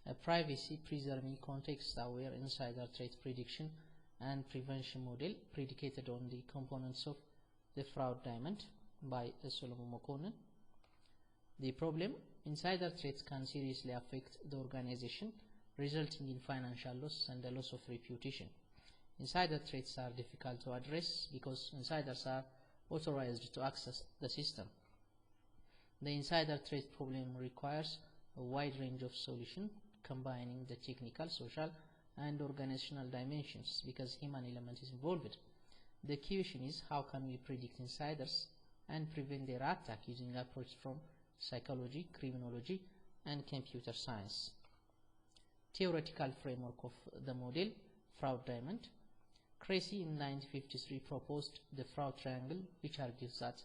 a privacy-preserving, context-aware insider threat prediction and prevention model predicated on the components of the fraud diamond by Solomon Mokonnen. The problem: insider threats can seriously affect the organization, resulting in financial loss and a loss of reputation. Insider threats are difficult to address because insiders are authorized to access the system. The insider threat problem requires a wide range of solutions combining the technical, social, and organizational dimensions because human element is involved. The question is, how can we predict insiders and prevent their attack using approaches from psychology, criminology, and computer science? Theoretical framework of the model: fraud diamond. Creasy in 1953 proposed the fraud triangle, which argues that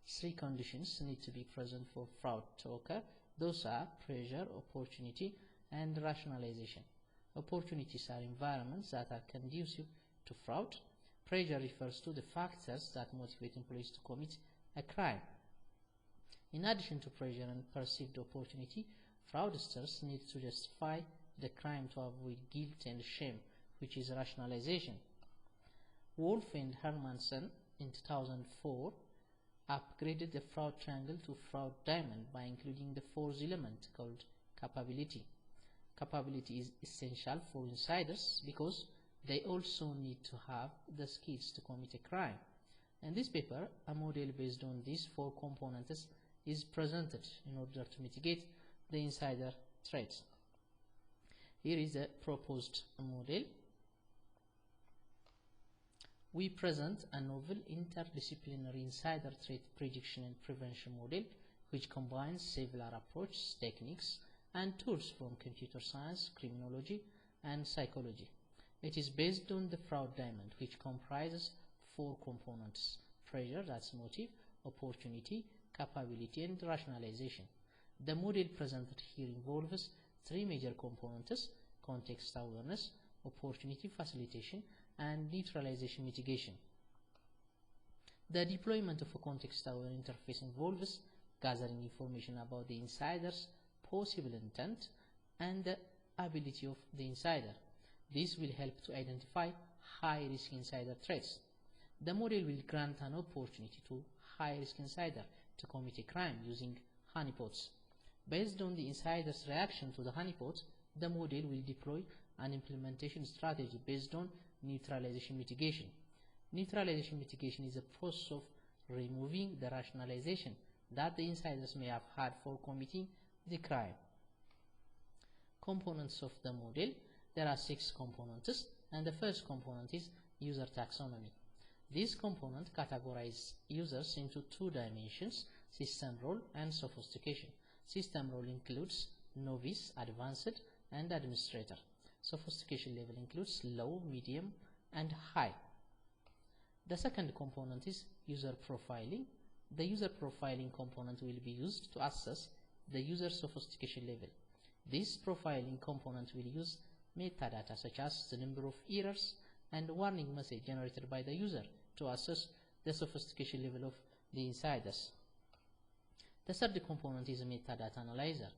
three conditions need to be present for fraud to occur. Those are pressure, opportunity, and rationalization. Opportunities are environments that are conducive to fraud. Pressure refers to the factors that motivate employees to commit a crime. In addition to pressure and perceived opportunity, fraudsters need to justify the crime to avoid guilt and shame, which is rationalization. Wolf and Hermansen in 2004 upgraded the fraud triangle to fraud diamond by including the fourth element called capability. Capability is essential for insiders because they also need to have the skills to commit a crime. In this paper, a model based on these four components is presented in order to mitigate the insider threats. Here is a proposed model. We present a novel interdisciplinary insider threat prediction and prevention model which combines several approaches, techniques, and tools from computer science, criminology, and psychology. It is based on the fraud diamond, which comprises four components: pressure, that's motive, opportunity, capability, and rationalization. The model presented here involves three major components: context awareness, opportunity facilitation, and neutralization mitigation. The deployment of a context-aware interface involves gathering information about the insider's possible intent and the ability of the insider. This will help to identify high-risk insider threats. The model will grant an opportunity to high-risk insider to commit a crime using honeypots. Based on the insider's reaction to the honeypot, the model will deploy an implementation strategy based on neutralization mitigation. Neutralization mitigation is a process of removing the rationalization that the insiders may have had for committing the crime. Components of the model: there are 6 components, and the first component is user taxonomy. This component categorizes users into 2 dimensions: system role and sophistication. System role includes novice, advanced, and administrator. Sophistication level includes low, medium, and high. The second component is user profiling. The user profiling component will be used to assess the user sophistication level. This profiling component will use metadata such as the number of errors and warning message generated by the user to assess the sophistication level of the insiders. The third component is a metadata analyzer.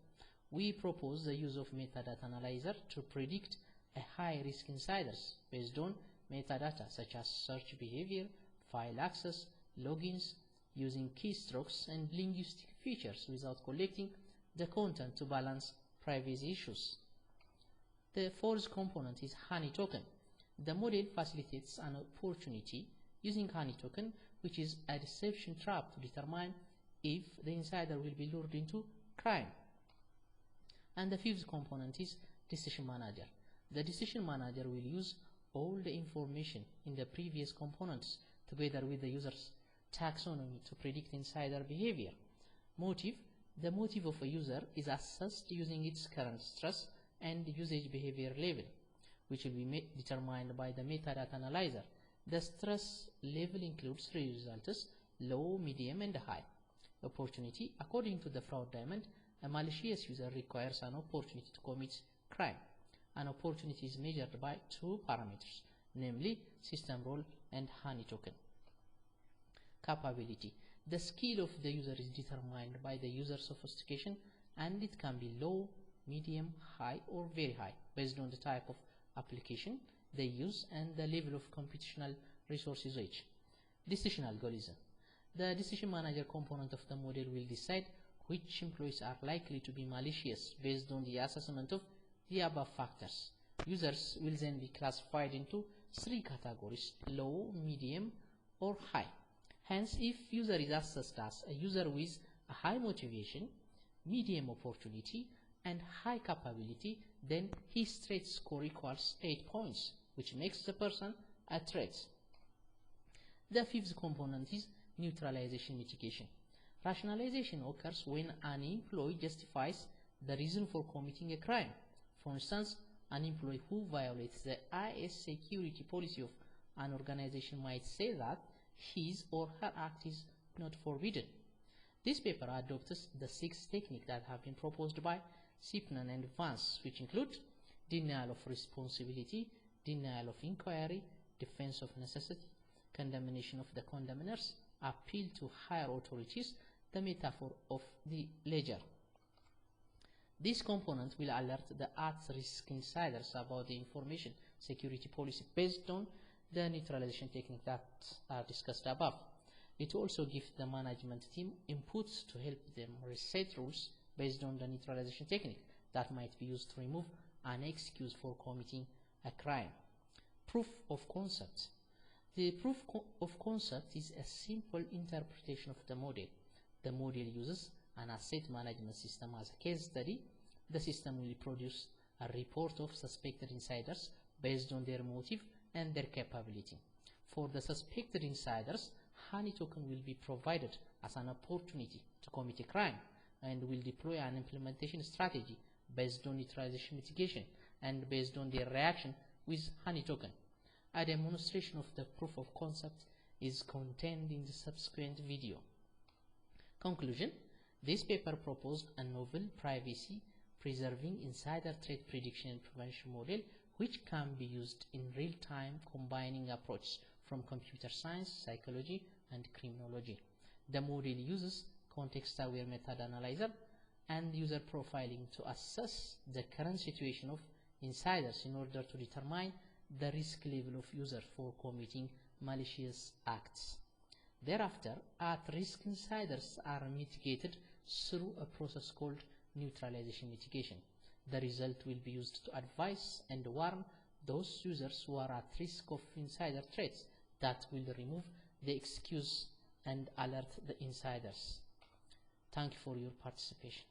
We propose the use of metadata analyzer to predict a high-risk insiders based on metadata such as search behavior, file access, logins, using keystrokes and linguistic features without collecting the content to balance privacy issues. The fourth component is honey token. The model facilitates an opportunity using honey token, which is a deception trap to determine if the insider will be lured into crime. And the fifth component is decision manager. The decision manager will use all the information in the previous components together with the user's taxonomy to predict insider behavior. Motive: the motive of a user is assessed using its current stress and usage behavior level, which will be determined by the metadata analyzer. The stress level includes 3 results: low, medium, and high. Opportunity: according to the fraud diamond, a malicious user requires an opportunity to commit crime. An opportunity is measured by 2 parameters, namely system role and honey token. Capability: the skill of the user is determined by the user sophistication, and it can be low, medium, high, or very high, based on the type of application they use and the level of computational resources each. Decision algorithm. The decision manager component of the model will decide which employees are likely to be malicious based on the assessment of the above factors. Users will then be classified into 3 categories: low, medium, or high. Hence, if user is assessed as a user with a high motivation, medium opportunity, and high capability, then his threat score equals 8 points, which makes the person a threat. The fifth component is neutralization mitigation. Rationalization occurs when an employee justifies the reason for committing a crime. For instance, an employee who violates the IS security policy of an organization might say that his or her act is not forbidden. This paper adopts the 6 techniques that have been proposed by Sipnan and Vance, which include denial of responsibility, denial of inquiry, defense of necessity, condemnation of the condemners, appeal to higher authorities, the metaphor of the ledger. This component will alert the at-risk insiders about the information security policy based on the neutralization technique that are discussed above. It also gives the management team inputs to help them reset rules based on the neutralization technique that might be used to remove an excuse for committing a crime. Proof of concept. The proof of concept is a simple interpretation of the model. The model uses an asset management system as a case study. The system will produce a report of suspected insiders based on their motive and their capability. For the suspected insiders, honey token will be provided as an opportunity to commit a crime and will deploy an implementation strategy based on neutralization mitigation and based on their reaction with honey token. A demonstration of the proof of concept is contained in the subsequent video. Conclusion: this paper proposed a novel privacy-preserving insider threat prediction and prevention model which can be used in real time, combining approaches from computer science, psychology, and criminology. The model uses context-aware method analyzer and user profiling to assess the current situation of insiders in order to determine the risk level of users for committing malicious acts. Thereafter, at-risk insiders are mitigated through a process called neutralization mitigation. The result will be used to advise and warn those users who are at risk of insider threats that will remove the excuse and alert the insiders. Thank you for your participation.